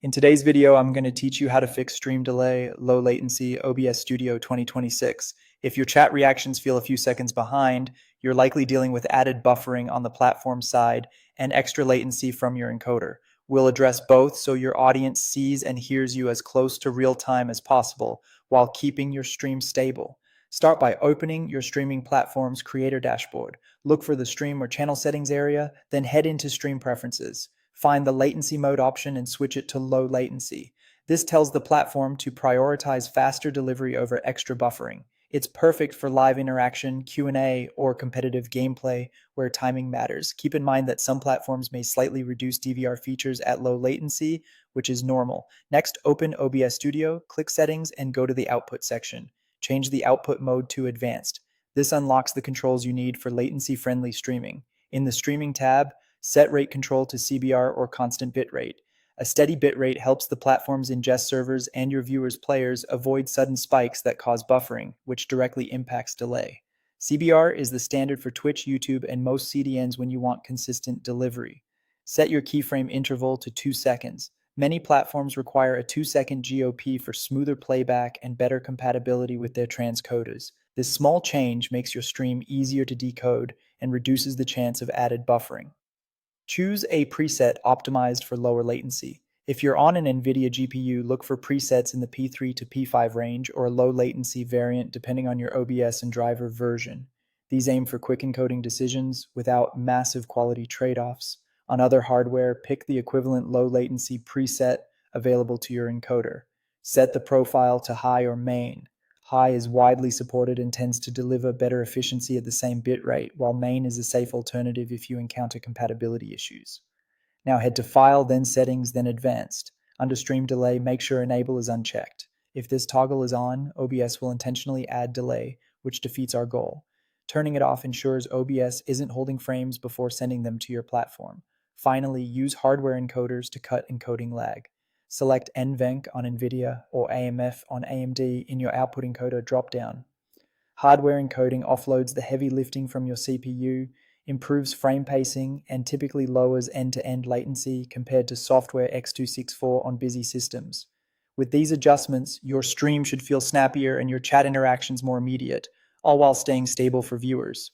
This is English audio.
In today's video, I'm going to teach you how to fix stream delay, low latency, OBS Studio 2026. If your chat reactions feel a few seconds behind, you're likely dealing with added buffering on the platform side and extra latency from your encoder. We'll address both so your audience sees and hears you as close to real time as possible while keeping your stream stable. Start by opening your streaming platform's creator dashboard. Look for the stream or channel settings area, then head into stream preferences. Find the latency mode option and switch it to low latency. This tells the platform to prioritize faster delivery over extra buffering. It's perfect for live interaction, Q&A, or competitive gameplay where timing matters. Keep in mind that some platforms may slightly reduce DVR features at low latency, which is normal. Next, open OBS Studio, click Settings, and go to the Output section. Change the output mode to Advanced. This unlocks the controls you need for latency-friendly streaming. In the Streaming tab, set rate control to CBR or constant bitrate. A steady bitrate helps the platform's ingest servers and your viewers' players avoid sudden spikes that cause buffering, which directly impacts delay. CBR is the standard for Twitch, YouTube, and most CDNs when you want consistent delivery. Set your keyframe interval to 2 seconds. Many platforms require a 2-second GOP for smoother playback and better compatibility with their transcoders. This small change makes your stream easier to decode and reduces the chance of added buffering. Choose a preset optimized for lower latency. If you're on an NVIDIA GPU, look for presets in the P3 to P5 range or a low latency variant depending on your OBS and driver version. These aim for quick encoding decisions without massive quality trade-offs. On other hardware, pick the equivalent low latency preset available to your encoder. Set the profile to high or main. High is widely supported and tends to deliver better efficiency at the same bitrate, while main is a safe alternative if you encounter compatibility issues. Now head to File, then Settings, then Advanced. Under Stream Delay, make sure Enable is unchecked. If this toggle is on, OBS will intentionally add delay, which defeats our goal. Turning it off ensures OBS isn't holding frames before sending them to your platform. Finally, use hardware encoders to cut encoding lag. Select NVENC on NVIDIA or AMF on AMD in your output encoder dropdown. Hardware encoding offloads the heavy lifting from your CPU, improves frame pacing, and typically lowers end-to-end latency compared to software x264 on busy systems. With these adjustments, your stream should feel snappier and your chat interactions more immediate, all while staying stable for viewers.